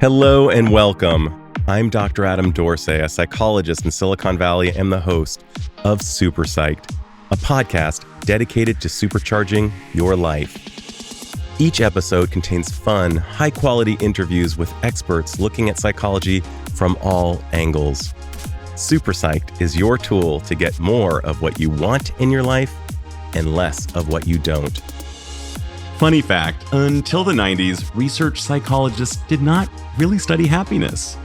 Hello and welcome. I'm Dr. Adam Dorsey, a psychologist in Silicon Valley and the host of Super Psyched, a podcast dedicated to supercharging your life. Each episode contains fun, high-quality interviews with experts looking at psychology from all angles. Super Psyched is your tool to get more of what you want in your life and less of what you don't. Funny fact, until the 90s, research psychologists did not really study happiness.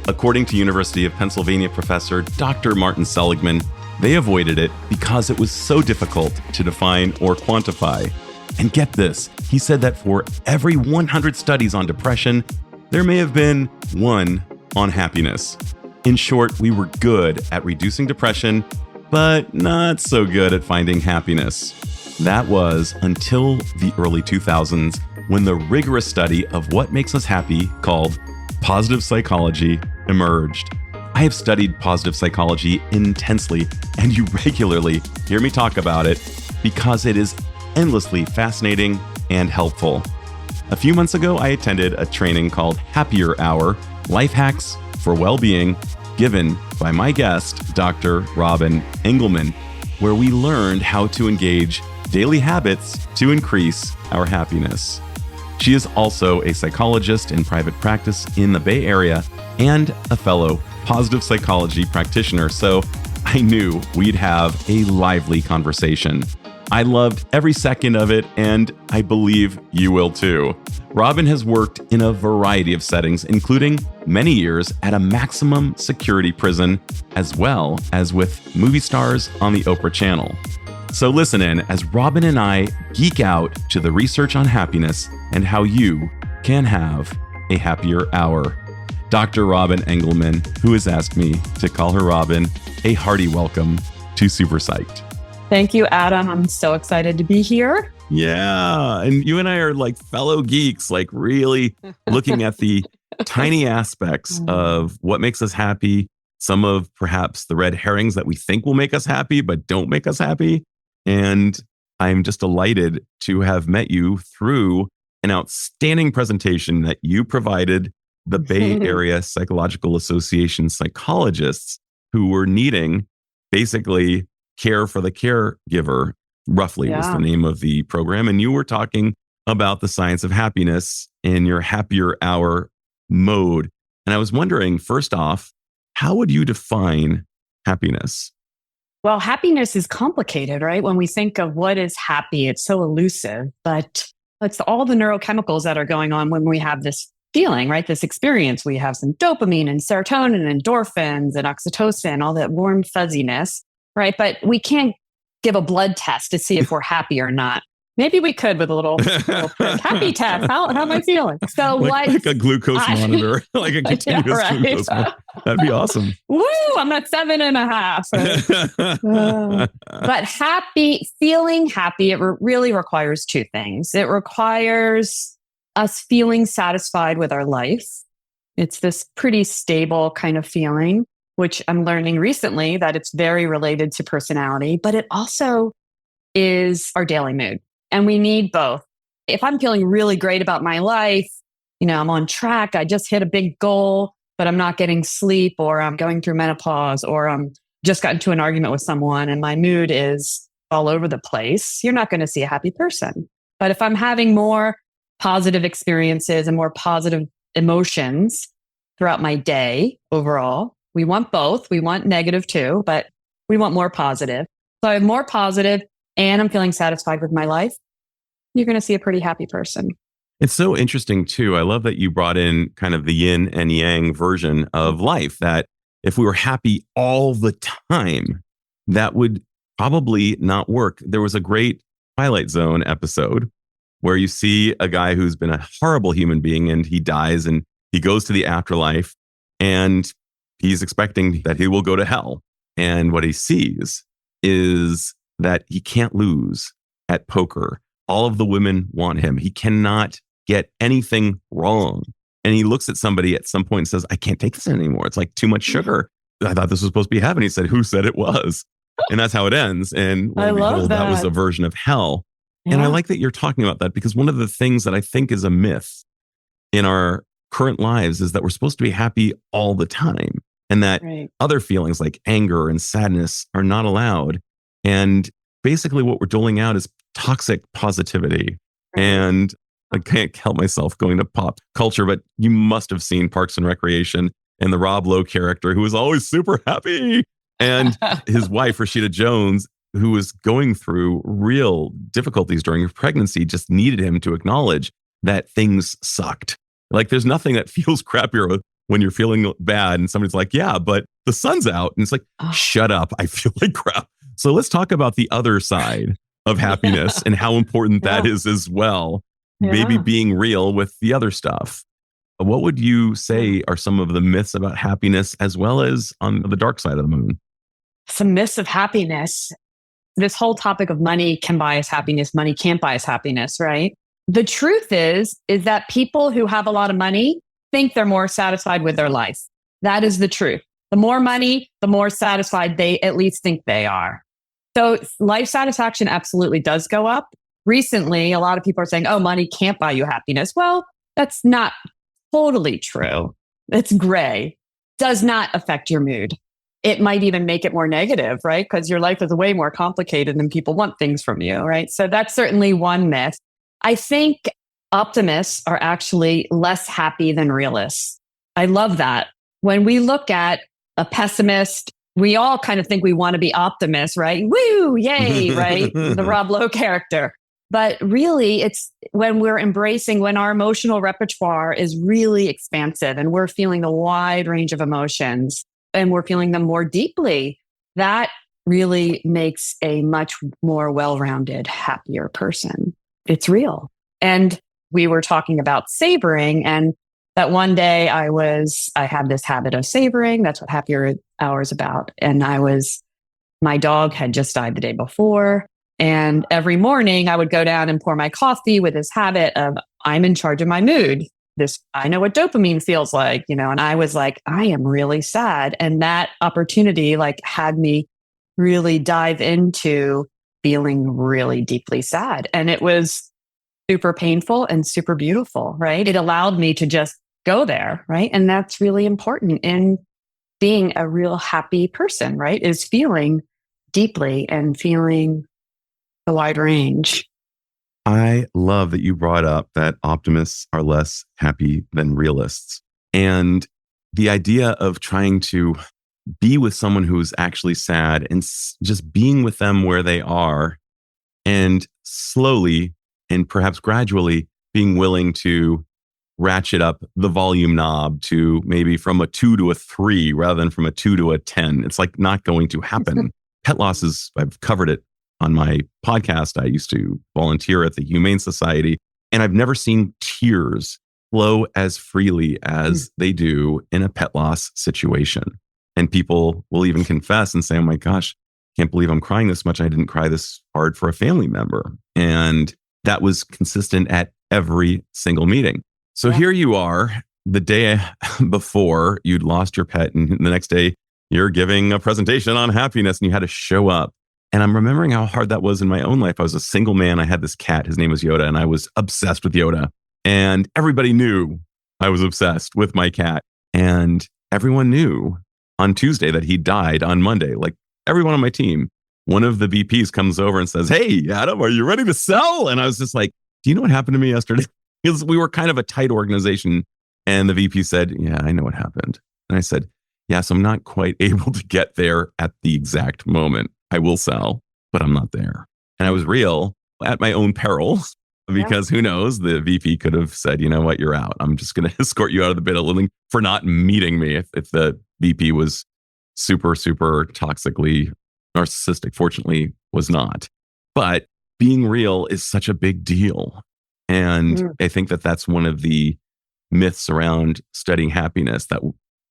According to University of Pennsylvania professor Dr. Martin Seligman, they avoided it because it was so difficult to define or quantify. And get this, he said that for every 100 studies on depression, there may have been one on happiness. In short, we were good at reducing depression, but not so good at finding happiness. That was until the early 2000s, when the rigorous study of what makes us happy, called positive psychology, emerged. I have studied positive psychology intensely, and you regularly hear me talk about it because it is endlessly fascinating and helpful. A few months ago, I attended a training called Happier Hour, Life Hacks for Well-Being, given by my guest, Dr. Robin Engelman, where we learned how to engage daily habits to increase our happiness. She is also a psychologist in private practice in the Bay Area and a fellow positive psychology practitioner, so I knew we'd have a lively conversation. I loved every second of it, and I believe you will too. Robin has worked in a variety of settings, including many years at a maximum security prison, as well as with movie stars on the Oprah Channel. So listen in as Robin and I geek out to the research on happiness and how you can have a happier hour. Dr. Robin Engelman, who has asked me to call her Robin, a hearty welcome to Super Psyched. Thank you, Adam. I'm so excited to be here. Yeah. And you and I are like fellow geeks, like really looking at the tiny aspects of what makes us happy, some of perhaps the red herrings that we think will make us happy, but don't make us happy. And I'm just delighted to have met you through an outstanding presentation that you provided the Bay Area Psychological Association psychologists who were needing basically care for the caregiver, roughly was the name of the program. And you were talking about the science of happiness in your happier hour mode. And I was wondering, first off, how would you define happiness? Well, happiness is complicated, right? When we think of what is happy, it's so elusive, but it's all the neurochemicals that are going on when we have this feeling, right? This experience. We have some dopamine and serotonin and endorphins and oxytocin, all that warm fuzziness, right? But we can't give a blood test to see if we're happy or not. Maybe we could with a little happy test. How am I feeling? So like a glucose monitor, like a continuous glucose monitor. That'd be awesome. Woo! I'm at 7.5. But feeling happy, it really requires two things. It requires us feeling satisfied with our life. It's this pretty stable kind of feeling, which I'm learning recently that it's very related to personality, but it also is our daily mood. And we need both. If I'm feeling really great about my life, I'm on track, I just hit a big goal, but I'm not getting sleep, or I'm going through menopause, or I'm just got into an argument with someone and my mood is all over the place, you're not going to see a happy person. But if I'm having more positive experiences and more positive emotions throughout my day overall, we want both. We want negative too, but we want more positive. So I have more positive and I'm feeling satisfied with my life, you're going to see a pretty happy person. It's so interesting too. I love that you brought in kind of the yin and yang version of life, that if we were happy all the time, that would probably not work. There was a great Twilight Zone episode where you see a guy who's been a horrible human being and he dies and he goes to the afterlife and he's expecting that he will go to hell. And what he sees is that he can't lose at poker. All of the women want him. He cannot get anything wrong. And he looks at somebody at some point and says, I can't take this anymore. It's like too much sugar. I thought this was supposed to be heaven. He said, who said it was? And that's how it ends. And I love that was a version of hell. Yeah. And I like that you're talking about that, because one of the things that I think is a myth in our current lives is that we're supposed to be happy all the time, and that other feelings like anger and sadness are not allowed. And basically what we're doling out is toxic positivity. And I can't help myself going to pop culture, but you must have seen Parks and Recreation and the Rob Lowe character who was always super happy. And his wife, Rashida Jones, who was going through real difficulties during her pregnancy, just needed him to acknowledge that things sucked. Like there's nothing that feels crappier when you're feeling bad and somebody's like, yeah, but the sun's out. And it's like, shut up. I feel like crap. So let's talk about the other side of happiness and how important that is as well. Maybe being real with the other stuff. What would you say are some of the myths about happiness as well as on the dark side of the moon? Some myths of happiness. This whole topic of money can buy us happiness. Money can't buy us happiness, right? The truth is that people who have a lot of money think they're more satisfied with their life. That is the truth. The more money, the more satisfied they at least think they are. So life satisfaction absolutely does go up. Recently, a lot of people are saying, oh, money can't buy you happiness. Well, that's not totally true. It's gray. Does not affect your mood. It might even make it more negative, right? Because your life is way more complicated than people want things from you, right? So that's certainly one myth. I think optimists are actually less happy than realists. I love that. When we look at a pessimist, we all kind of think we want to be optimists, right? Woo, yay, right? The Rob Lowe character. But really, it's when when our emotional repertoire is really expansive and we're feeling a wide range of emotions and we're feeling them more deeply, that really makes a much more well-rounded, happier person. It's real. And we were talking about savoring, and that one day I had this habit of savoring. That's what Happier Hour is about. And my dog had just died the day before. And every morning I would go down and pour my coffee with this habit of I'm in charge of my mood. I know what dopamine feels like, and I was like, I am really sad. And that opportunity had me really dive into feeling really deeply sad. And it was super painful and super beautiful, right? It allowed me to just go there, right? And that's really important in being a real happy person, right? Is feeling deeply and feeling a wide range. I love that you brought up that optimists are less happy than realists. And the idea of trying to be with someone who's actually sad and just being with them where they are, and slowly and perhaps gradually being willing to ratchet up the volume knob to maybe from a 2 to a 3 rather than from a 2 to a 10. It's like not going to happen. Pet loss I've covered it on my podcast. I used to volunteer at the Humane Society, and I've never seen tears flow as freely as they do in a pet loss situation. And people will even confess and say, oh my gosh, can't believe I'm crying this much. I didn't cry this hard for a family member. And that was consistent at every single meeting. So here you are the day before you'd lost your pet, and the next day you're giving a presentation on happiness and you had to show up. And I'm remembering how hard that was in my own life. I was a single man. I had this cat. His name was Yoda, and I was obsessed with Yoda. And everybody knew I was obsessed with my cat. And everyone knew on Tuesday that he died on Monday. Like everyone on my team. One of the VPs comes over and says, hey, Adam, are you ready to sell? And I was just like, do you know what happened to me yesterday? Because we were kind of a tight organization. And the VP said, yeah, I know what happened. And I said, yes, I'm not quite able to get there at the exact moment. I will sell, but I'm not there. And I was real at my own peril, because who knows, the VP could have said, you know what, you're out. I'm just going to escort you out of the bid of living for not meeting me if the VP was super, super toxically narcissistic. Fortunately, was not. But being real is such a big deal. And I think that that's one of the myths around studying happiness, that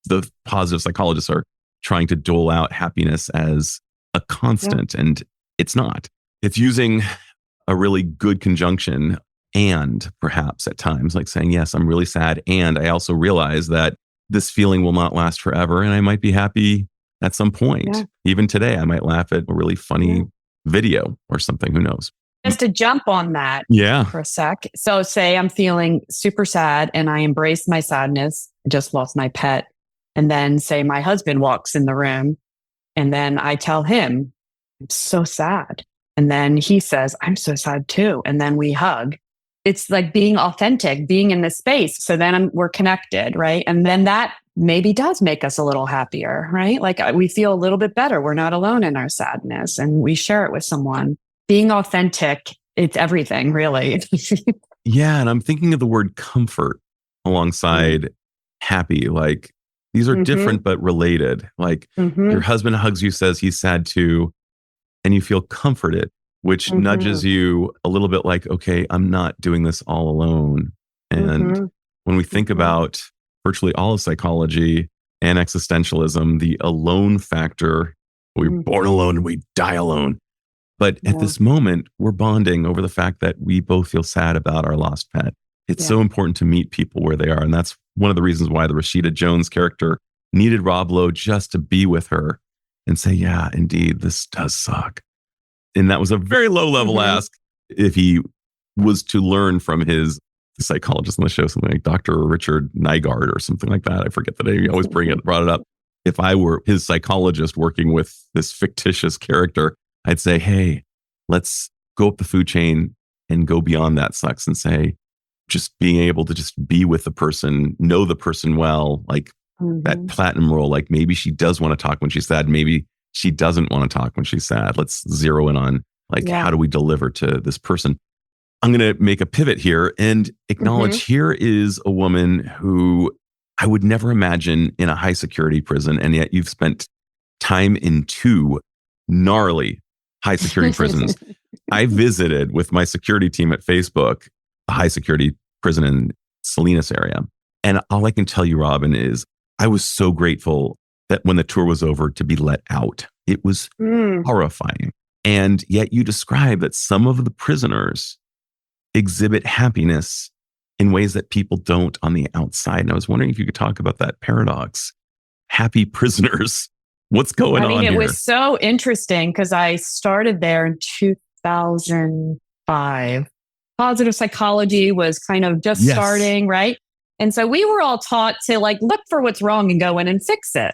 the positive psychologists are trying to dole out happiness as a constant, and it's not. It's using a really good conjunction, and perhaps at times like saying, yes, I'm really sad, and I also realize that this feeling will not last forever, and I might be happy at some point. Even today, I might laugh at a really funny video or something, who knows. Just to jump on that Yeah. for a sec. So say I'm feeling super sad and I embrace my sadness. I just lost my pet. And then say my husband walks in the room and then I tell him, I'm so sad. And then he says, I'm so sad too. And then we hug. It's like being authentic, being in the space. So then we're connected, right? And then that maybe does make us a little happier, right? Like we feel a little bit better. We're not alone in our sadness and we share it with someone. Being authentic, it's everything, really. Yeah. And I'm thinking of the word comfort alongside happy. Like these are different but related. Like your husband hugs you, says he's sad too, and you feel comforted, which nudges you a little bit like, okay, I'm not doing this all alone. And when we think about virtually all of psychology and existentialism, the alone factor, we're born alone and we die alone. But at this moment, we're bonding over the fact that we both feel sad about our lost pet. It's so important to meet people where they are. And that's one of the reasons why the Rashida Jones character needed Rob Lowe just to be with her and say, yeah, indeed, this does suck. And that was a very low level ask. If he was to learn from his psychologist on the show, something like Dr. Richard Nygaard or something like that. I forget the name. He always brought it up. If I were his psychologist working with this fictitious character, I'd say, hey, let's go up the food chain and go beyond that sucks and say, just being able to just be with the person, know the person well, like that platinum rule, like maybe she does want to talk when she's sad. Maybe she doesn't want to talk when she's sad. Let's zero in on like, how do we deliver to this person? I'm going to make a pivot here and acknowledge here is a woman who I would never imagine in a high security prison. And yet you've spent time in two gnarly high security prisons. I visited with my security team at Facebook, a high security prison in Salinas area. And all I can tell you, Robin, is I was so grateful that when the tour was over to be let out. It was horrifying. And yet you describe that some of the prisoners exhibit happiness in ways that people don't on the outside. And I was wondering if you could talk about that paradox. Happy prisoners. What's going on here? It was so interesting because I started there in 2005. Positive psychology was kind of just starting, right? And so we were all taught to like look for what's wrong and go in and fix it.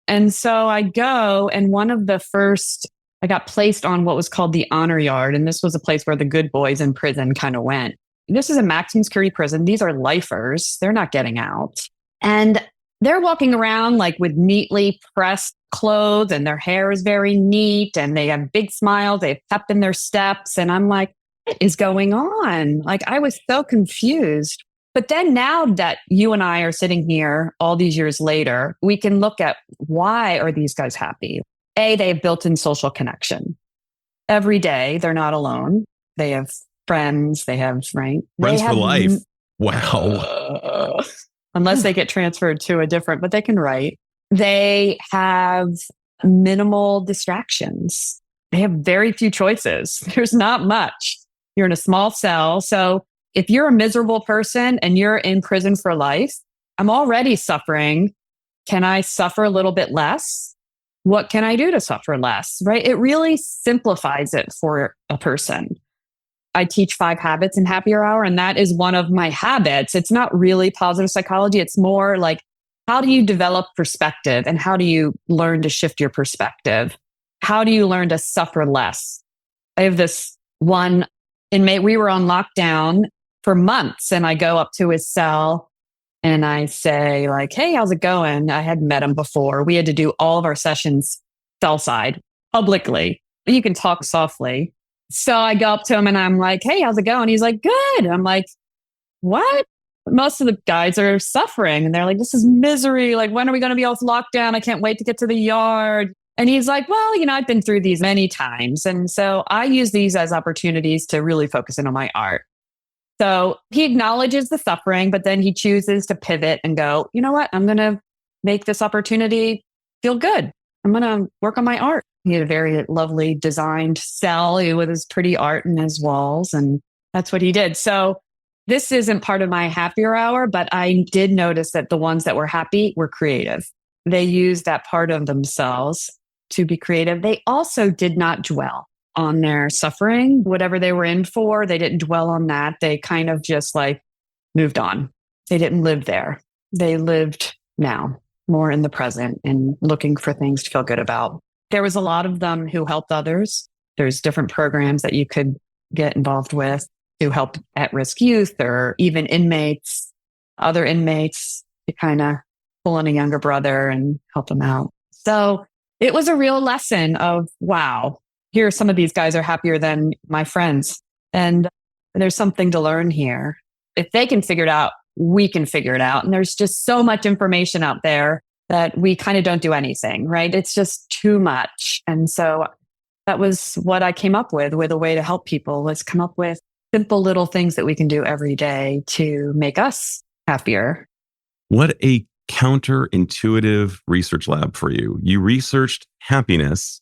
And so I go, and one of the first, I got placed on what was called the honor yard. And this was a place where the good boys in prison kind of went. This is a maximum security prison. These are lifers. They're not getting out. And they're walking around like with neatly pressed clothes and their hair is very neat and they have big smiles. They have pep in their steps. And I'm like, what is going on? Like I was so confused. But then now that you and I are sitting here all these years later, we can look at why are these guys happy? A, they have built-in social connection. Every day, they're not alone. They have friends. They have, right? Friends for life. Wow. Unless they get transferred to a different, but they can write. They have minimal distractions. They have very few choices. There's not much. You're in a small cell. So if you're a miserable person and you're in prison for life, I'm already suffering. Can I suffer a little bit less? What can I do to suffer less? Right? It really simplifies it for a person. I teach 5 habits in Happier Hour, and that is one of my habits. It's not really positive psychology. It's more like, how do you develop perspective and how do you learn to shift your perspective? How do you learn to suffer less? I have this one inmate, we were on lockdown for months, and I go up to his cell and I say like, hey, how's it going? I had met him before. We had to do all of our sessions cell side publicly. You can talk softly. So I go up to him and I'm like, hey, how's it going? He's like, good. I'm like, what? Most of the guys are suffering and they're like, this is misery. Like, when are we going to be off lockdown? I can't wait to get to the yard. And he's like, well, I've been through these many times. And so I use these as opportunities to really focus in on my art. So he acknowledges the suffering, but then he chooses to pivot and go, you know what? I'm going to make this opportunity feel good. I'm going to work on my art. He had a very lovely designed cell with his pretty art in his walls. And that's what he did. So this isn't part of my Happier Hour, but I did notice that the ones that were happy were creative. They used that part of themselves to be creative. They also did not dwell. on their suffering, whatever they were in for. They didn't dwell on that. They kind of just like moved on. They didn't live there. They lived now, more in the present and looking for things to feel good about. There was a lot of them who helped others. There's different programs that you could get involved with to help at-risk youth or even inmates, other inmates, to kind of pull in a younger brother and help them out. So it was a real lesson of, wow, here some of these guys are happier than my friends. And there's something to learn here. If they can figure it out, we can figure it out. And there's just so much information out there that we kind of don't do anything, right? It's just too much. And so that was what I came up with a way to help people. Let's come up with simple little things that we can do every day to make us happier. What a counterintuitive research lab for you. You researched happiness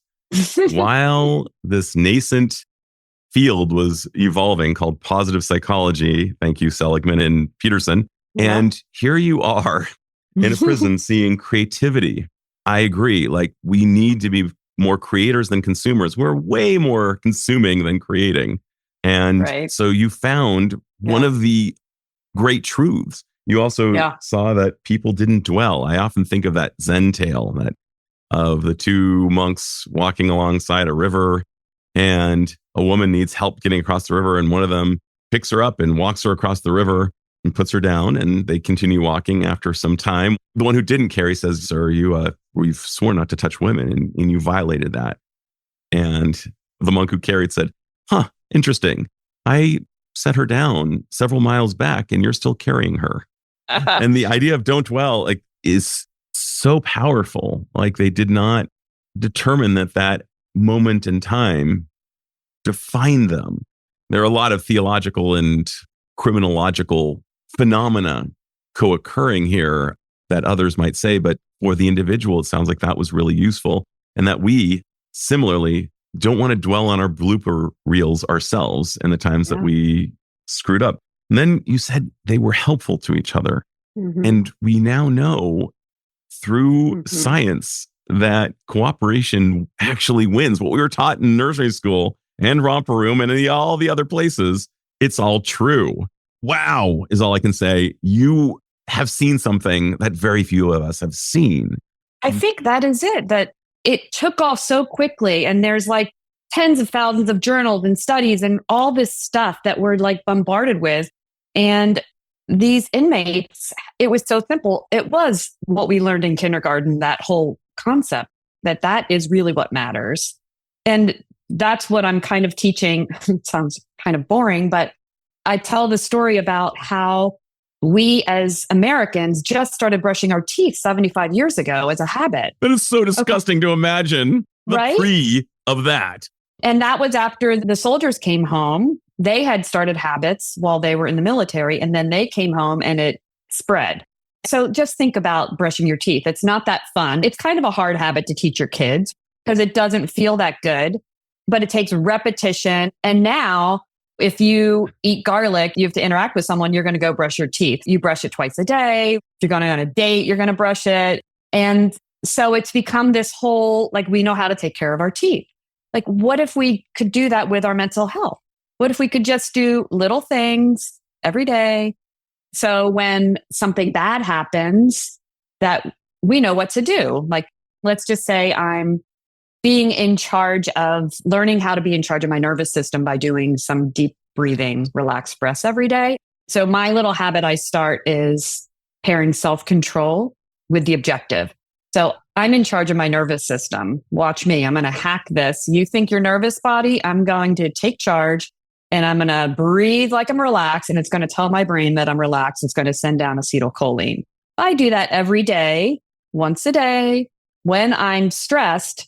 while this nascent field was evolving called positive psychology. Thank you, Seligman and Peterson. Yeah. And here you are in a prison seeing creativity. I agree. Like, we need to be more creators than consumers. We're way more consuming than creating. And so you found one of the great truths. You also saw that people didn't dwell. I often think of that Zen tale that of the two monks walking alongside a river, and a woman needs help getting across the river, and one of them picks her up and walks her across the river and puts her down, and they continue walking after some time. The one who didn't carry says, "Sir, we've sworn not to touch women, and you violated that." And the monk who carried said, "Huh, interesting. I set her down several miles back and you're still carrying her." And the idea of don't dwell is so powerful. Like, they did not determine that moment in time defined them. There are a lot of theological and criminological phenomena co-occurring here that others might say, but for the individual, it sounds like that was really useful, and that we similarly don't want to dwell on our blooper reels ourselves and the times that we screwed up. And then you said they were helpful to each other. Mm-hmm. And we now know through science that cooperation actually wins. What we were taught in nursery school and romper room and in all the other places, it's all true. Wow, is all I can say. You have seen something that very few of us have seen. I think that is it, that it took off so quickly, and there's like tens of thousands of journals and studies and all this stuff that we're like bombarded with. And these inmates, it was so simple. It was what we learned in kindergarten, that whole concept that is really what matters. And that's what I'm kind of teaching. It sounds kind of boring, but I tell the story about how we as Americans just started brushing our teeth 75 years ago as a habit. That is so disgusting to imagine the pre of that. And that was after the soldiers came home. They had started habits while they were in the military, and then they came home and it spread. So just think about brushing your teeth. It's not that fun. It's kind of a hard habit to teach your kids because it doesn't feel that good, but it takes repetition. And now if you eat garlic, you have to interact with someone, you're going to go brush your teeth. You brush it twice a day. If you're going on a date, you're going to brush it. And so it's become this whole, like, we know how to take care of our teeth. Like, what if we could do that with our mental health? What if we could just do little things every day? So when something bad happens, that we know what to do. Like, let's just say I'm being in charge of learning how to be in charge of my nervous system by doing some deep breathing, relaxed breaths every day. So my little habit I start is pairing self-control with the objective. So I'm in charge of my nervous system. Watch me. I'm going to hack this. You think you're nervous, body? I'm going to take charge and I'm going to breathe like I'm relaxed. And it's going to tell my brain that I'm relaxed. It's going to send down acetylcholine. I do that every day, once a day. When I'm stressed,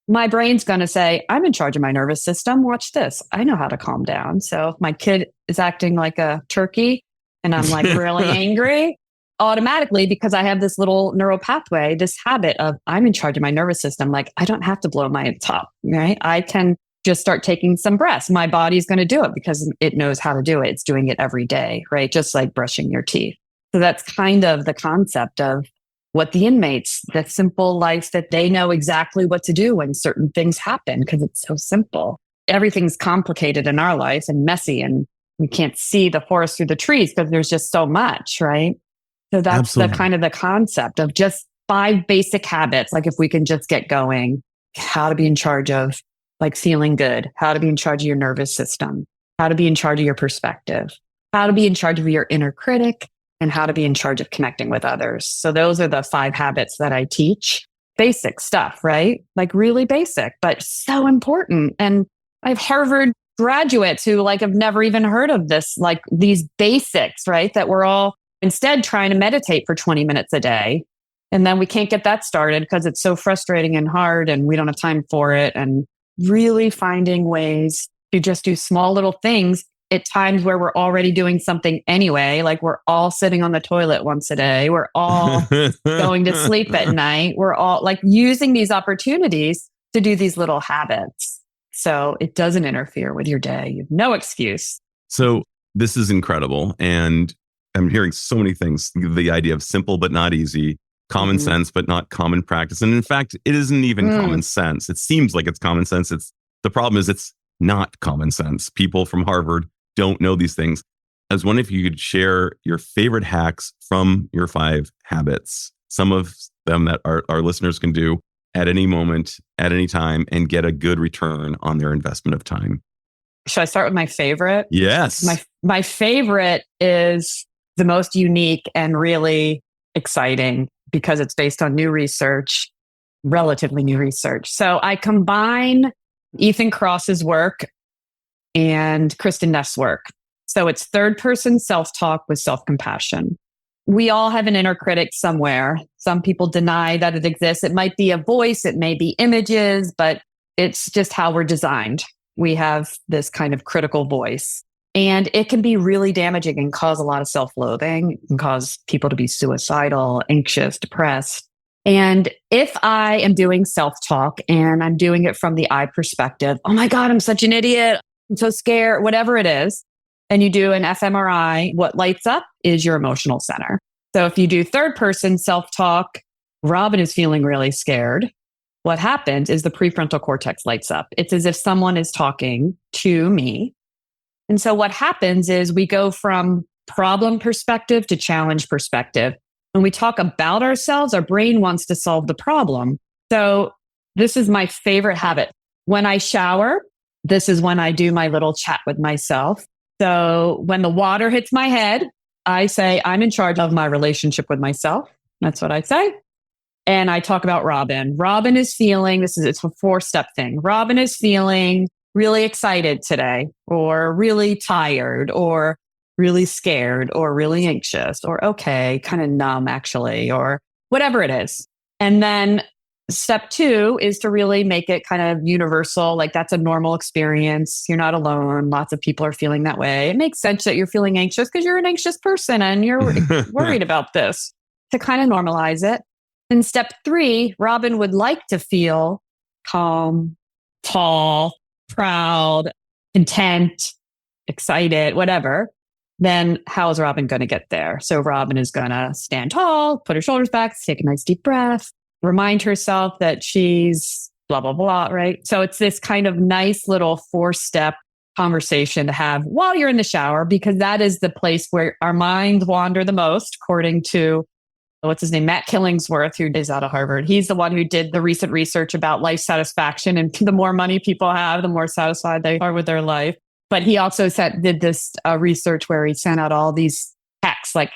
my brain's going to say, I'm in charge of my nervous system. Watch this. I know how to calm down. So if my kid is acting like a turkey and I'm like really angry, automatically, because I have this little neural pathway, this habit of I'm in charge of my nervous system. Like, I don't have to blow my top, right? I can just start taking some breaths. My body's going to do it because it knows how to do it. It's doing it every day, right? Just like brushing your teeth. So that's kind of the concept of what the inmates, the simple life that they know exactly what to do when certain things happen because it's so simple. everything's complicated in our life and messy, and we can't see the forest through the trees because there's just so much, right? So that's Absolutely. the kind of the concept of just 5 basic habits. Like if we can just get going, how to be in charge of like feeling good, how to be in charge of your nervous system, how to be in charge of your perspective, how to be in charge of your inner critic, and how to be in charge of connecting with others. So those are the 5 habits that I teach. Basic stuff, right? Like really basic, but so important. And I have Harvard graduates who like have never even heard of this, like these basics, right? That we're all instead trying to meditate for 20 minutes a day. And then we can't get that started because it's so frustrating and hard and we don't have time for it. And really finding ways to just do small little things at times where we're already doing something anyway. Like we're all sitting on the toilet once a day. We're all going to sleep at night. We're all like using these opportunities to do these little habits. So it doesn't interfere with your day. You have no excuse. So this is incredible. And I'm hearing so many things. The idea of simple but not easy, common sense but not common practice. And in fact, it isn't even common sense. It seems like it's common sense. The problem is it's not common sense. People from Harvard don't know these things. I was wondering if you could share your favorite hacks from your 5 habits, some of them that our listeners can do at any moment, at any time, and get a good return on their investment of time. Should I start with my favorite? Yes. My favorite is the most unique and really exciting because it's based on new research, relatively new research. So I combine Ethan Kross's work and Kristen Neff's work. So it's third person self-talk with self-compassion. We all have an inner critic somewhere. Some people deny that it exists. It might be a voice, it may be images, but it's just how we're designed. We have this kind of critical voice. And it can be really damaging and cause a lot of self-loathing. It can cause people to be suicidal, anxious, depressed. And if I am doing self-talk and I'm doing it from the I perspective, oh my God, I'm such an idiot, I'm so scared, whatever it is, and you do an fMRI, what lights up is your emotional center. So if you do third person self-talk, Robin is feeling really scared. What happens is the prefrontal cortex lights up. It's as if someone is talking to me. And so what happens is we go from problem perspective to challenge perspective. When we talk about ourselves, our brain wants to solve the problem. So this is my favorite habit. When I shower, this is when I do my little chat with myself. So when the water hits my head, I say, I'm in charge of my relationship with myself. That's what I say. And I talk about Robin. Robin is feeling, it's a 4-step thing. Robin is feeling really excited today, or really tired, or really scared, or really anxious, or okay, kind of numb actually, or whatever it is. And then step 2 is to really make it kind of universal. Like that's a normal experience. You're not alone. Lots of people are feeling that way. It makes sense that you're feeling anxious because you're an anxious person and you're worried about this, to kind of normalize it. And step 3, Robin would like to feel calm, tall, proud, content, excited, whatever. Then how is Robin going to get there? So Robin is going to stand tall, put her shoulders back, take a nice deep breath, remind herself that she's blah, blah, blah, right? So it's this kind of nice little 4-step conversation to have while you're in the shower, because that is the place where our minds wander the most, according to, what's his name, Matt Killingsworth, who is out of Harvard. He's the one who did the recent research about life satisfaction. And the more money people have, the more satisfied they are with their life. But he also did this research where he sent out all these texts like,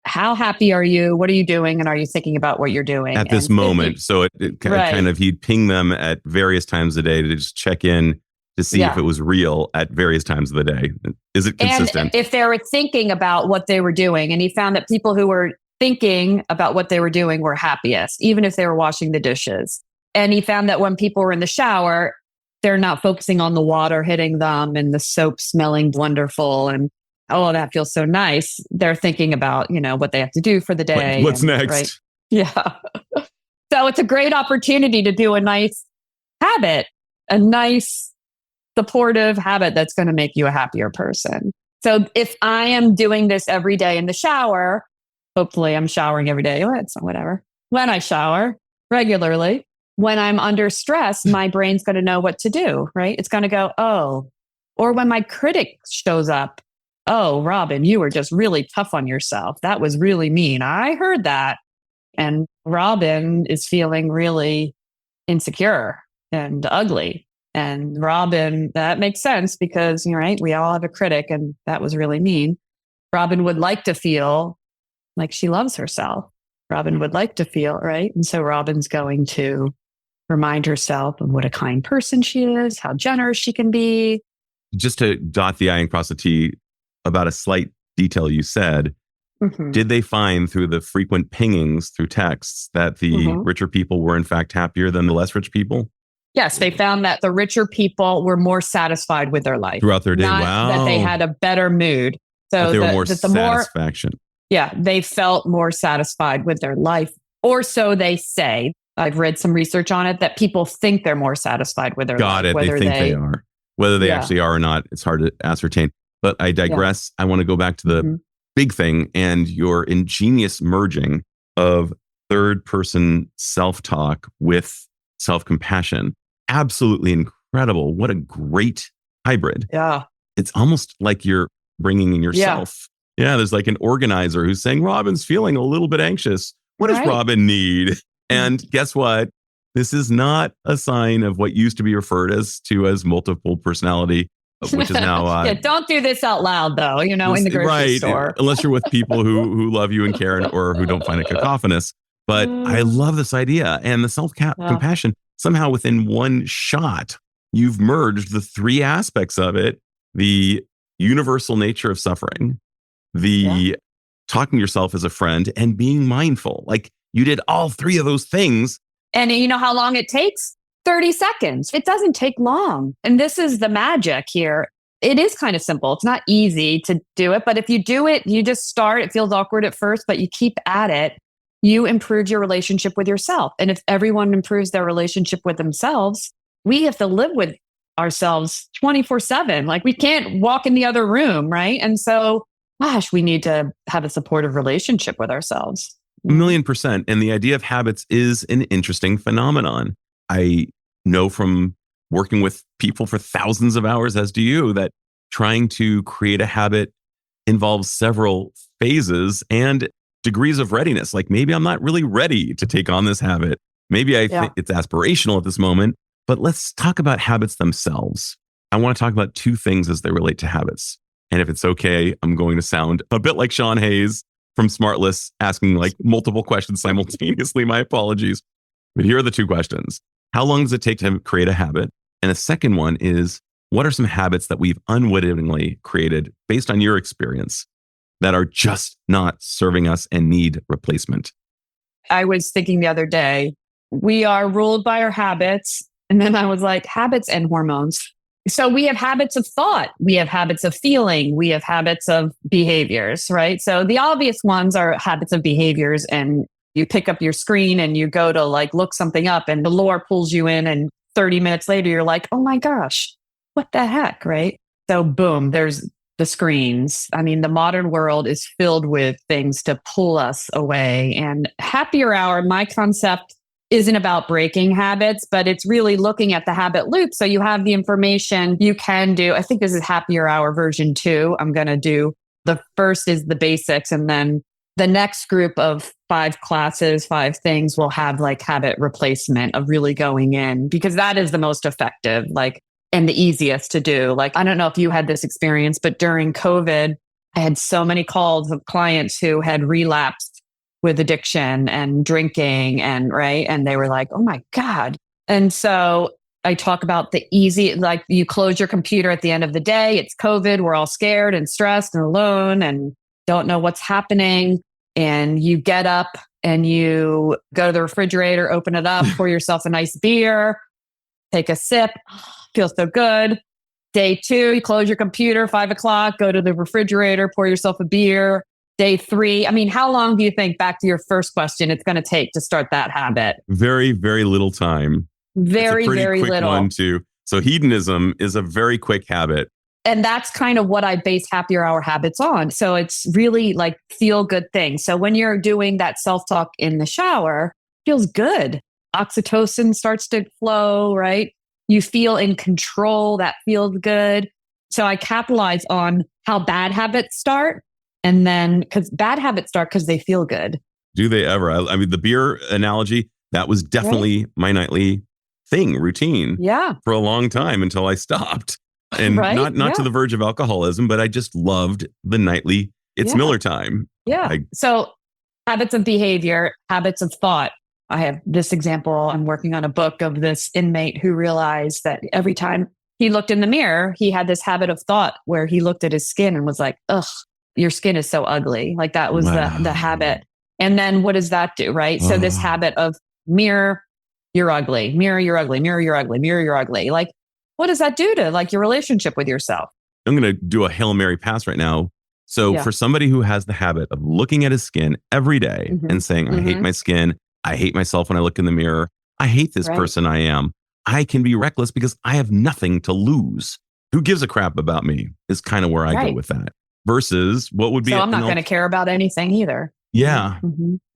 how happy are you? What are you doing? And are you thinking about what you're doing at this moment? So it kind of, he'd ping them at various times of the day to just check in to see if it was real at various times of the day. Is it consistent? And if they were thinking about what they were doing. And he found that people who were thinking about what they were doing were happiest, even if they were washing the dishes. And he found that when people were in the shower, they're not focusing on the water hitting them and the soap smelling wonderful and, oh, that feels so nice. They're thinking about, what they have to do for the day. What's next? Right? Yeah. So it's a great opportunity to do a nice habit, a nice supportive habit that's going to make you a happier person. So if I am doing this every day in the shower, hopefully I'm showering every day. It's whatever. When I shower regularly, when I'm under stress, my brain's going to know what to do, right? It's going to go, oh, or when my critic shows up, oh, Robin, you were just really tough on yourself. That was really mean. I heard that. And Robin is feeling really insecure and ugly. And Robin, that makes sense because, you're right, we all have a critic and that was really mean. Robin would like to feel like she loves herself. Robin would like to feel, right? And so Robin's going to remind herself of what a kind person she is, how generous she can be. Just to dot the I and cross the T about a slight detail you said, did they find through the frequent pingings through texts that the richer people were in fact happier than the less rich people? Yes, they found that the richer people were more satisfied with their life. Throughout their day, wow. That they had a better mood. So that they were more satisfaction. They felt more satisfied with their life, or so they say. I've read some research on it that people think they're more satisfied with their life. Got it. They think they are. Whether they actually are or not, it's hard to ascertain. But I digress. I want to go back to the big thing and your ingenious merging of third-person self-talk with self-compassion. Absolutely incredible. What a great hybrid. Yeah. It's almost like you're bringing in yourself. Yeah, there's like an organizer who's saying, Robin's feeling a little bit anxious. What does Robin need? And guess what? This is not a sign of what used to be referred as multiple personality, which is now... don't do this out loud, though, in the grocery store. Unless you're with people who love you and care or who don't find it cacophonous. But I love this idea. And the self-compassion, somehow within one shot, you've merged the three aspects of it: the universal nature of suffering, the talking to yourself as a friend, and being mindful. Like you did all three of those things. And you know how long it takes? 30 seconds. It doesn't take long. And this is the magic here. It is kind of simple. It's not easy to do it, but if you do it, you just start. It feels awkward at first, but you keep at it. You improve your relationship with yourself. And if everyone improves their relationship with themselves, we have to live with ourselves 24/7. Like we can't walk in the other room, right? And so, gosh, we need to have a supportive relationship with ourselves. 1,000,000%. And the idea of habits is an interesting phenomenon. I know from working with people for thousands of hours, as do you, that trying to create a habit involves several phases and degrees of readiness. Like maybe I'm not really ready to take on this habit. Maybe I think it's aspirational at this moment, but let's talk about habits themselves. I want to talk about two things as they relate to habits. And if it's okay, I'm going to sound a bit like Sean Hayes from Smartless asking like multiple questions simultaneously. My apologies. But here are the two questions. How long does it take to create a habit? And the second one is, what are some habits that we've unwittingly created based on your experience that are just not serving us and need replacement? I was thinking the other day, we are ruled by our habits. And then I was like, habits and hormones. So we have habits of thought, we have habits of feeling, we have habits of behaviors, right? So the obvious ones are habits of behaviors, and you pick up your screen and you go to like look something up and the lore pulls you in, and 30 minutes later, you're like, oh my gosh, what the heck, right? So boom, there's the screens. I mean, the modern world is filled with things to pull us away. And happier hour, my concept isn't about breaking habits, but it's really looking at the habit loop. So you have the information you can do. I think this is happier hour version 2. I'm going to do the first is the basics. And then the next group of 5 classes, 5 things will have like habit replacement of really going in, because that is the most effective, like, and the easiest to do. Like, I don't know if you had this experience, but during COVID, I had so many calls of clients who had relapsed with addiction and drinking and and they were like, oh my God. And so I talk about the easy, like you close your computer at the end of the day, it's COVID, we're all scared and stressed and alone and don't know what's happening. And you get up and you go to the refrigerator, open it up, pour yourself a nice beer, take a sip, feels so good. Day 2, you close your computer, 5 o'clock, go to the refrigerator, pour yourself a beer. Day 3, I mean, how long do you think, back to your first question, it's going to take to start that habit? Very, very little time. Very, very quick little. One too. So hedonism is a very quick habit. And that's kind of what I base happier hour habits on. So it's really like feel good things. So when you're doing that self-talk in the shower, feels good. oxytocin starts to flow, right? You feel in control. That feels good. So I capitalize on how bad habits start. And then because bad habits start because they feel good. Do they ever? I mean, the beer analogy, that was definitely my nightly routine for a long time until I stopped. And not to the verge of alcoholism, but I just loved the nightly, it's Miller time. Yeah. So habits of behavior, habits of thought. I have this example. I'm working on a book of this inmate who realized that every time he looked in the mirror, he had this habit of thought where he looked at his skin and was like, ugh, your skin is so ugly. Like that was the habit. And then what does that do, right? So this habit of mirror, you're ugly, mirror, you're ugly, mirror, you're ugly, mirror, you're ugly. Like, what does that do to like your relationship with yourself? I'm going to do a Hail Mary pass right now. So for somebody who has the habit of looking at his skin every day and saying, I hate my skin. I hate myself when I look in the mirror. I hate this person I am. I can be reckless because I have nothing to lose. Who gives a crap about me is kind of where I go with that. Versus what would be... So I'm not going to care about anything either. Yeah.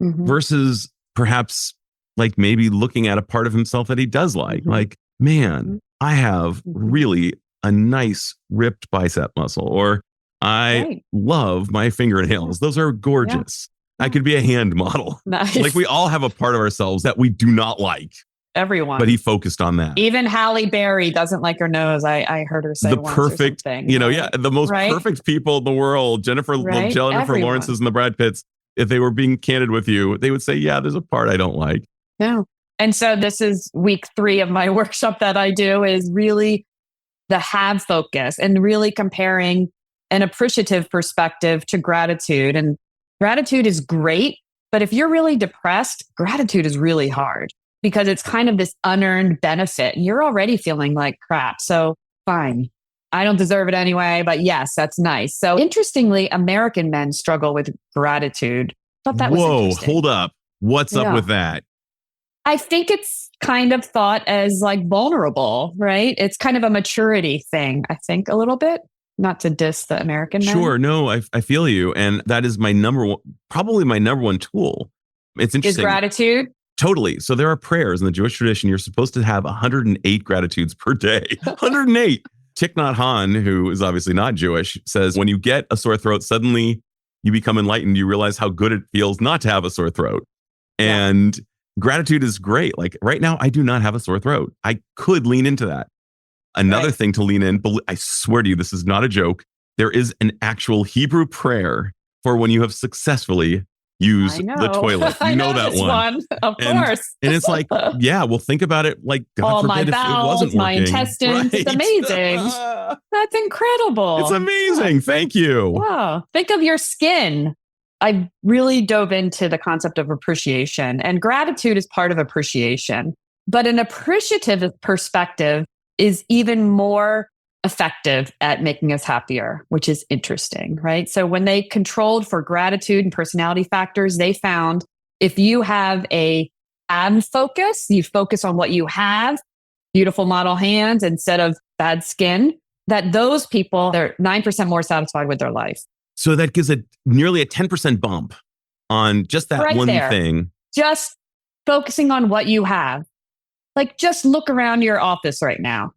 Versus perhaps like maybe looking at a part of himself that he does like. Like, man, I have really a nice ripped bicep muscle. Or I love my fingernails. Those are gorgeous. I could be a hand model. Nice. Like we all have a part of ourselves that we do not like. Everyone. But he focused on that. Even Halle Berry doesn't like her nose. I heard her say the once perfect, or something. The most perfect people in the world. Jennifer Lawrence's and the Brad Pitts. If they were being candid with you, they would say, yeah, there's a part I don't like. No. And so this is week 3 of my workshop that I do is really the have focus and really comparing an appreciative perspective to gratitude. And gratitude is great, but if you're really depressed, gratitude is really hard because it's kind of this unearned benefit. You're already feeling like crap. So fine. I don't deserve it anyway, but yes, that's nice. So interestingly, American men struggle with gratitude. Thought that was interesting. Hold up. What's up with that? I think it's kind of thought as like vulnerable, right? It's kind of a maturity thing, I think a little bit. Not to diss the American men. Sure. No, I feel you. And that is probably my number one tool. It's interesting. Is gratitude? Totally. So there are prayers in the Jewish tradition. You're supposed to have 108 gratitudes per day. 108. Thich Nhat Hanh, who is obviously not Jewish, says when you get a sore throat, suddenly you become enlightened. You realize how good it feels not to have a sore throat. And gratitude is great. Like right now, I do not have a sore throat. I could lean into that. Another thing to lean in, I swear to you, this is not a joke. There is an actual Hebrew prayer for when you have successfully used the toilet. You know that one. Of course. And it's like, well, think about it. Like, God forbid if it wasn't working. My intestines. It's amazing. That's incredible. It's amazing. Thank you. Wow. Think of your skin. I really dove into the concept of appreciation, and gratitude is part of appreciation. But an appreciative perspective is even more effective at making us happier, which is interesting, right? So when they controlled for gratitude and personality factors, they found if you have a have focus, you focus on what you have, beautiful model hands instead of bad skin, that those people, they're 9% more satisfied with their life. So that gives nearly a 10% bump on just that one thing. Just focusing on what you have. Like, just look around your office right now.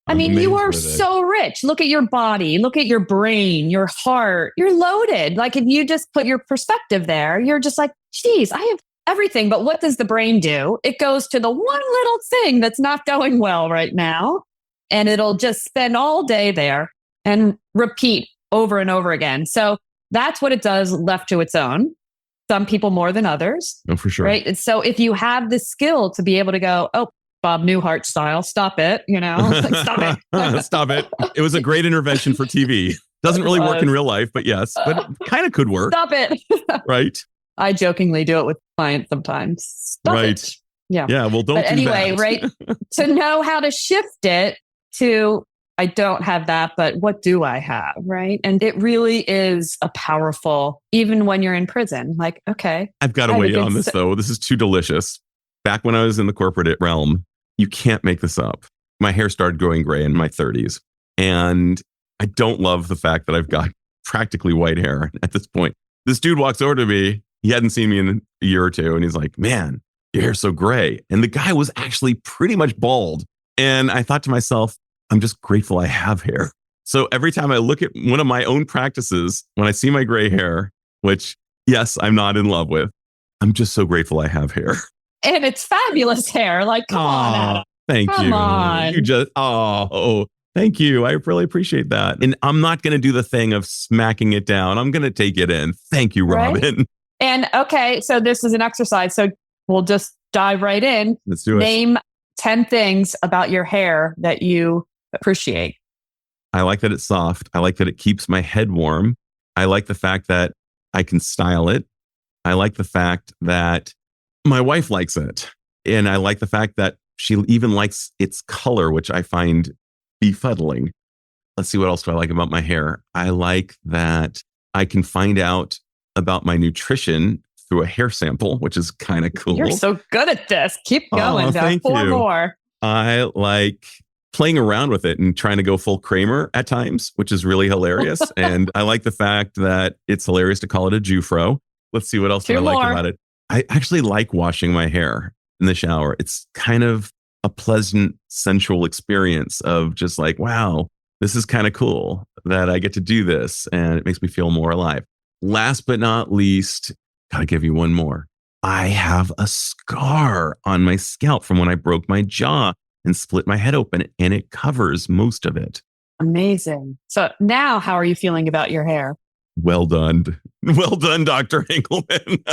I mean, you are so rich. Look at your body. Look at your brain, your heart. You're loaded. Like, if you just put your perspective there, you're just like, geez, I have everything. But what does the brain do? It goes to the one little thing that's not going well right now. And it'll just spend all day there and repeat over and over again. So that's what it does left to its own. Some people more than others. Oh, for sure. Right. And so if you have the skill to be able to go, oh, Bob Newhart style, stop it, like, stop it. Stop it. It was a great intervention for TV. Doesn't really work in real life, but yes, but it kind of could work. Stop it. Right. I jokingly do it with clients sometimes. Stop it. Yeah. Yeah. Well, don't do that. Right. To know how to shift it to, I don't have that, but what do I have? Right. And it really is a powerful, even when you're in prison, like, okay. I've got to weigh in on this though. This is too delicious. Back when I was in the corporate realm, you can't make this up. My hair started growing gray in my 30s. And I don't love the fact that I've got practically white hair at this point. This dude walks over to me. He hadn't seen me in a year or two. And he's like, man, your hair's so gray. And the guy was actually pretty much bald. And I thought to myself, I'm just grateful I have hair. So every time I look at one of my own practices, when I see my gray hair, which, yes, I'm not in love with, I'm just so grateful I have hair. And it's fabulous hair. Like, come on, Adam. Thank Come you. on. You just, thank you. I really appreciate that. And I'm not going to do the thing of smacking it down. I'm going to take it in. Thank you, Robin. Right? And okay, so this is an exercise. So we'll just dive right in. Let's do it. Name 10 things about your hair that you appreciate. I like that it's soft. I like that it keeps my head warm. I like the fact that I can style it. I like the fact that my wife likes it. And I like the fact that she even likes its color, which I find befuddling. Let's see, what else do I like about my hair? I like that I can find out about my nutrition through a hair sample, which is kind of cool. You're so good at this. Keep going. Thank you. 4 more. I like playing around with it and trying to go full Kramer at times, which is really hilarious. And I like the fact that it's hilarious to call it a Jufro. Let's see, what else do I like about it? I actually like washing my hair in the shower. It's kind of a pleasant, sensual experience of just like, wow, this is kind of cool that I get to do this. And it makes me feel more alive. Last but not least, gotta give you one more. I have a scar on my scalp from when I broke my jaw and split my head open, and it covers most of it. Amazing. So now how are you feeling about your hair? Well done. Well done, Dr. Engelman.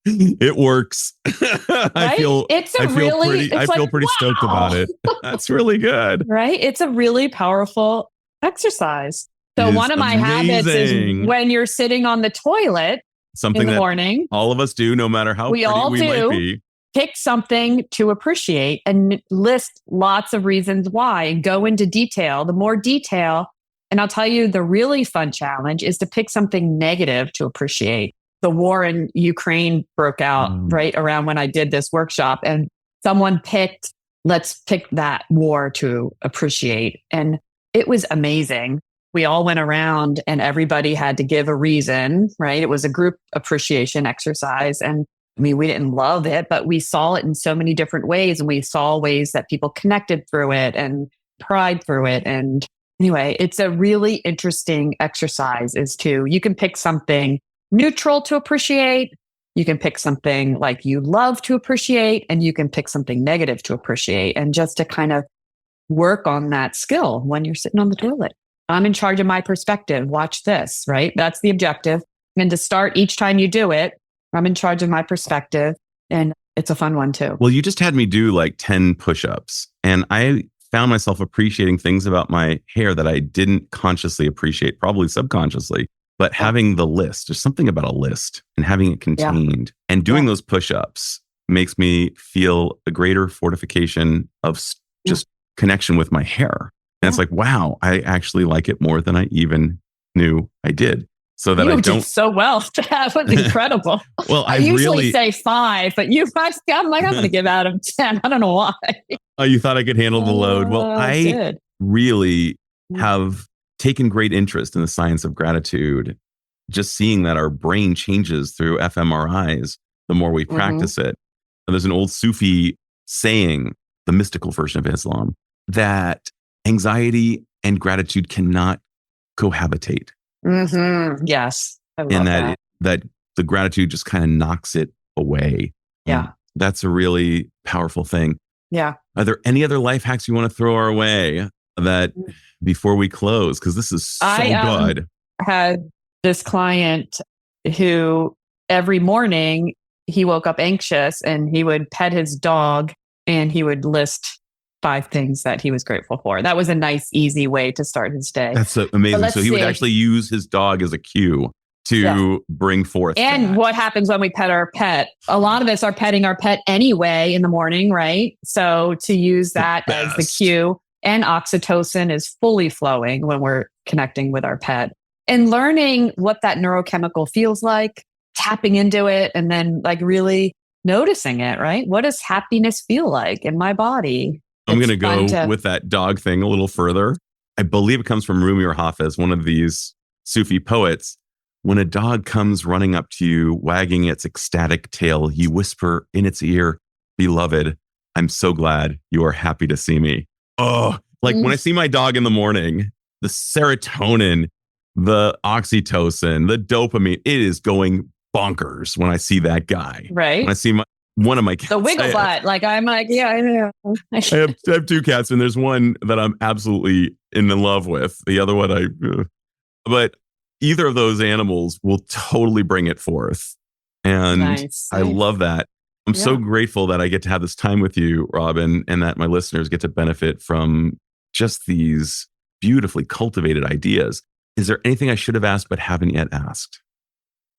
It works. Right? I feel pretty stoked about it. That's really good. Right? It's a really powerful exercise. So one of my habits is when you're sitting on the toilet in the morning. All of us do, no matter how pretty we might be. Pick something to appreciate and list lots of reasons why and go into detail. The more detail, and I'll tell you, the really fun challenge is to pick something negative to appreciate. The war in Ukraine broke out right around when I did this workshop, and someone picked, let's pick that war to appreciate. And it was amazing. We all went around and everybody had to give a reason, right? It was a group appreciation exercise. And I mean, we didn't love it, but we saw it in so many different ways. And we saw ways that people connected through it and cried through it. And anyway, it's a really interesting exercise you can pick something neutral to appreciate. You can pick something like you love to appreciate, and you can pick something negative to appreciate. And just to kind of work on that skill when you're sitting on the toilet. I'm in charge of my perspective. Watch this, right? That's the objective. And to start each time you do it, I'm in charge of my perspective, and it's a fun one too. Well, you just had me do like 10 push-ups, and I found myself appreciating things about my hair that I didn't consciously appreciate, probably subconsciously, but having the list, there's something about a list and having it contained and doing those push-ups makes me feel a greater fortification of just connection with my hair. And it's like, wow, I actually like it more than I even knew I did. So that you did so well. That was incredible. Well, I usually say 5, but I'm going to give Adam 10. I don't know why. You thought I could handle the load. Well, I really have taken great interest in the science of gratitude. Just seeing that our brain changes through fMRIs the more we practice it. And there's an old Sufi saying, the mystical version of Islam, that anxiety and gratitude cannot cohabitate. Yes. I love and that the gratitude just kind of knocks it away. Yeah. That's a really powerful thing. Yeah. Are there any other life hacks you want to throw our way that before we close? Because this is so good. I had this client who every morning he woke up anxious and he would pet his dog and he would list 5 things that he was grateful for. That was a nice, easy way to start his day. That's amazing. So he would actually use his dog as a cue to bring forth. And what happens when we pet our pet? A lot of us are petting our pet anyway in the morning, right? So to use that as the cue, and oxytocin is fully flowing when we're connecting with our pet. And learning what that neurochemical feels like, tapping into it, and then like really noticing it, right? What does happiness feel like in my body? I'm going to go with that dog thing a little further. I believe it comes from Rumi or Hafiz, one of these Sufi poets. when a dog comes running up to you, wagging its ecstatic tail, you whisper in its ear, "Beloved, I'm so glad you are happy to see me." Oh, like when I see my dog in the morning, the serotonin, the oxytocin, the dopamine, it is going bonkers when I see that guy. Right. When I see one of my cats. The wiggle butt. Like, I'm like, yeah, I know. I have two cats, and there's one that I'm absolutely in love with. The other one, but either of those animals will totally bring it forth. And Nice. I love that. I'm so grateful that I get to have this time with you, Robin, and that my listeners get to benefit from just these beautifully cultivated ideas. Is there anything I should have asked but haven't yet asked?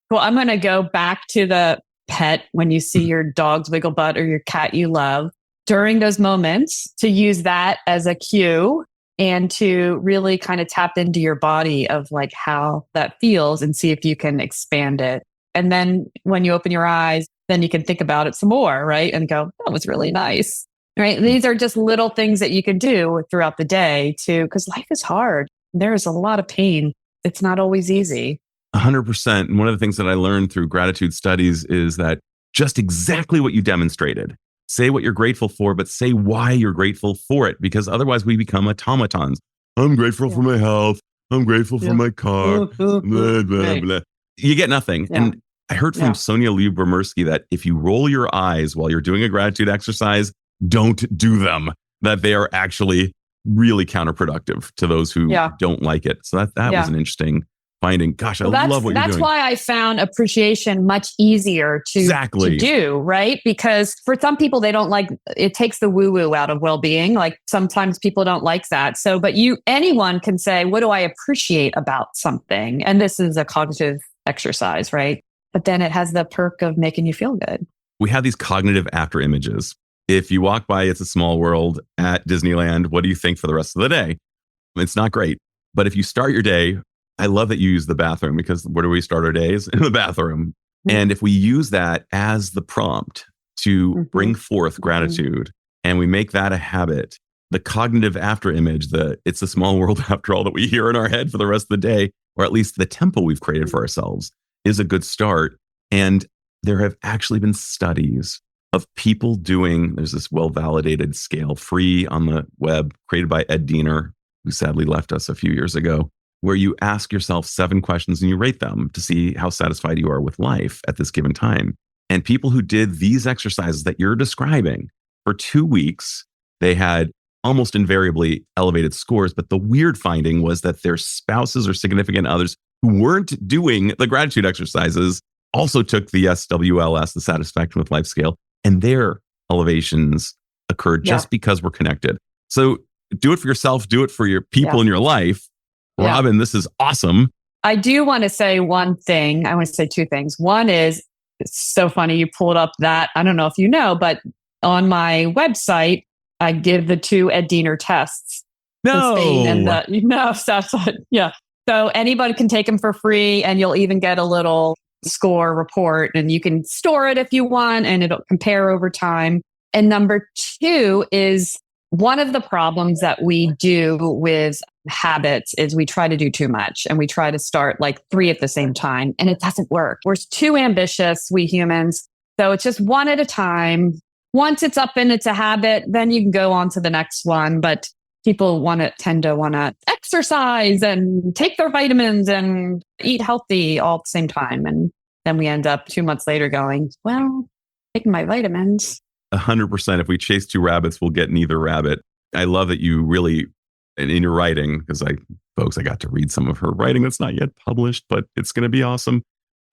Well, I'm going to go back to the pet when you see your dog's wiggle butt or your cat you love. During those moments, to use that as a cue and to really kind of tap into your body of like how that feels and see if you can expand it. And then when you open your eyes, then you can think about it some more, right? And go, that was really nice, right? These are just little things that you can do throughout the day because life is hard. There's a lot of pain. It's not always easy. 100%. And one of the things that I learned through gratitude studies is that just exactly what you demonstrated. Say what you're grateful for, but say why you're grateful for it, because otherwise we become automatons. I'm grateful for my health. I'm grateful for my car. Blah, blah, blah. You get nothing. Yeah. And I heard from Sonia Lyubomirsky that if you roll your eyes while you're doing a gratitude exercise, don't do them, that they are actually really counterproductive to those who don't like it. So that was an interesting finding. Gosh, I love what you're doing. That's why I found appreciation much easier to do, right? Because for some people, they don't like, it takes the woo-woo out of well-being. Like sometimes people don't like that. So, but anyone can say, what do I appreciate about something? And this is a cognitive exercise, right? But then it has the perk of making you feel good. We have these cognitive after images. If you walk by It's a Small World at Disneyland, what do you think for the rest of the day? It's not great. But if you start your day, I love that you use the bathroom, because where do we start our days? In the bathroom. And if we use that as the prompt to bring forth gratitude and we make that a habit, the cognitive after image, it's a small world after all that we hear in our head for the rest of the day, or at least the tempo we've created for ourselves, is a good start. And there have actually been studies of people there's this well-validated scale, free on the web, created by Ed Diener, who sadly left us a few years ago, where you ask yourself 7 questions and you rate them to see how satisfied you are with life at this given time. And people who did these exercises that you're describing for 2 weeks, they had almost invariably elevated scores. But the weird finding was that their spouses or significant others who weren't doing the gratitude exercises also took the SWLS, the satisfaction with life scale, and their elevations occurred just because we're connected. So do it for yourself, do it for your people in your life. Robin, this is awesome. I do want to say one thing. I want to say 2 things. One is, it's so funny you pulled up that, I don't know if you know, but on my website, I give the 2 Ed Diener tests. No. So anybody can take them for free, and you'll even get a little score report, and you can store it if you want, and it'll compare over time. And number 2 is, one of the problems that we do with habits is we try to do too much, and we try to start like 3 at the same time, and it doesn't work. We're too ambitious, we humans. So it's just one at a time. Once it's up and it's a habit, then you can go on to the next one. But people tend to want to exercise and take their vitamins and eat healthy all at the same time. And then we end up 2 months later going, well, taking my vitamins. 100%. If we chase 2 rabbits, we'll get neither rabbit. I love that you really, in your writing, because I got to read some of her writing that's not yet published, but it's going to be awesome.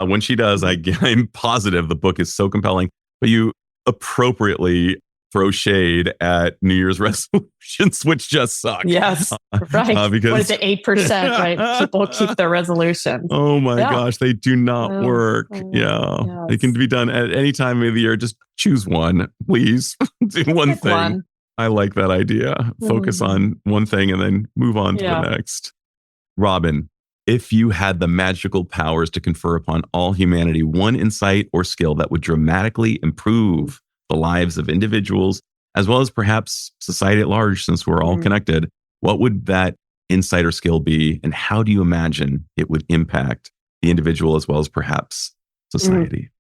When she does, I'm positive the book is so compelling. But you appropriately throw shade at New Year's resolutions, which just suck. Yes, right. Because, what is it, 8%, right? People keep their resolutions. Oh my gosh, they do not work. Yes. They can be done at any time of the year. Just choose one, please. Do one thing. I like that idea. Focus on one thing and then move on to the next. Robin, if you had the magical powers to confer upon all humanity one insight or skill that would dramatically improve the lives of individuals, as well as perhaps society at large, since we're all connected, what would that insight or skill be? And how do you imagine it would impact the individual as well as perhaps society?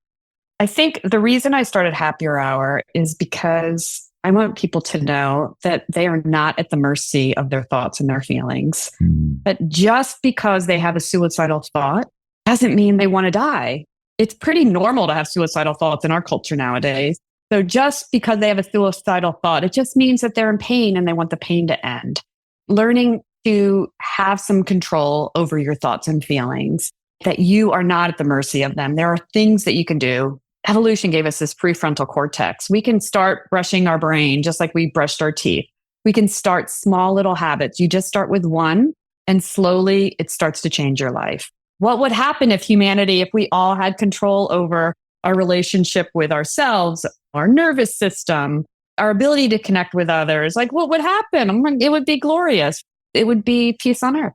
I think the reason I started Happier Hour is because I want people to know that they are not at the mercy of their thoughts and their feelings. But just because they have a suicidal thought doesn't mean they want to die. It's pretty normal to have suicidal thoughts in our culture nowadays. So just because they have a suicidal thought, it just means that they're in pain and they want the pain to end. Learning to have some control over your thoughts and feelings, that you are not at the mercy of them. There are things that you can do. Evolution gave us this prefrontal cortex. We can start brushing our brain just like we brushed our teeth. We can start small little habits. You just start with one and slowly it starts to change your life. What would happen if humanity, if we all had control over our relationship with ourselves, our nervous system, our ability to connect with others? Like, what would happen? It would be glorious. It would be peace on earth.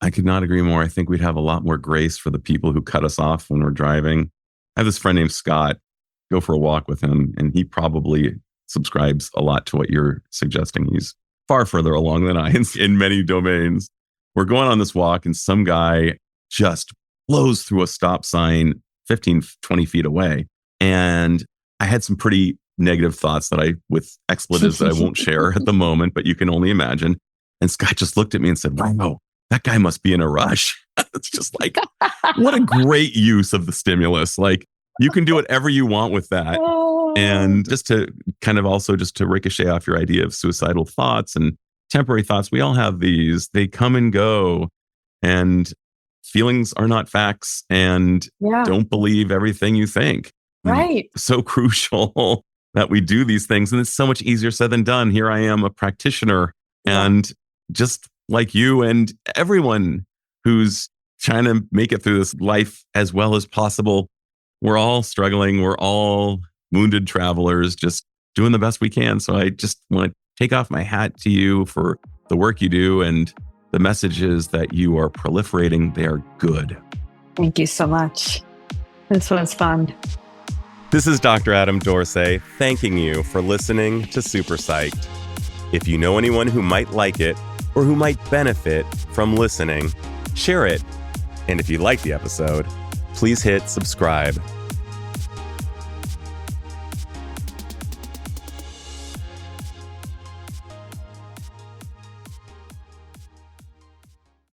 I could not agree more. I think we'd have a lot more grace for the people who cut us off when we're driving. I have this friend named Scott. Go for a walk with him, and he probably subscribes a lot to what you're suggesting. He's far further along than I in many domains. We're going on this walk, and some guy just blows through a stop sign 15, 20 feet away. And I had some pretty negative thoughts with expletives that I won't share at the moment, but you can only imagine. And Scott just looked at me and said, wow, that guy must be in a rush. It's just like, what a great use of the stimulus. Like, you can do whatever you want with that. And just to kind of also just to ricochet off your idea of suicidal thoughts and temporary thoughts, we all have these. They come and go, and feelings are not facts, and don't believe everything you think. Right. So crucial that we do these things. And it's so much easier said than done. Here I am, a practitioner, and just like you and everyone who's trying to make it through this life as well as possible, we're all struggling. We're all wounded travelers, just doing the best we can. So I just want to take off my hat to you for the work you do, and the messages that you are proliferating. They are good. Thank you so much. This was fun. This is Dr. Adam Dorsey thanking you for listening to Super Psyched. If you know anyone who might like it or who might benefit from listening, share it. And if you like the episode, please hit subscribe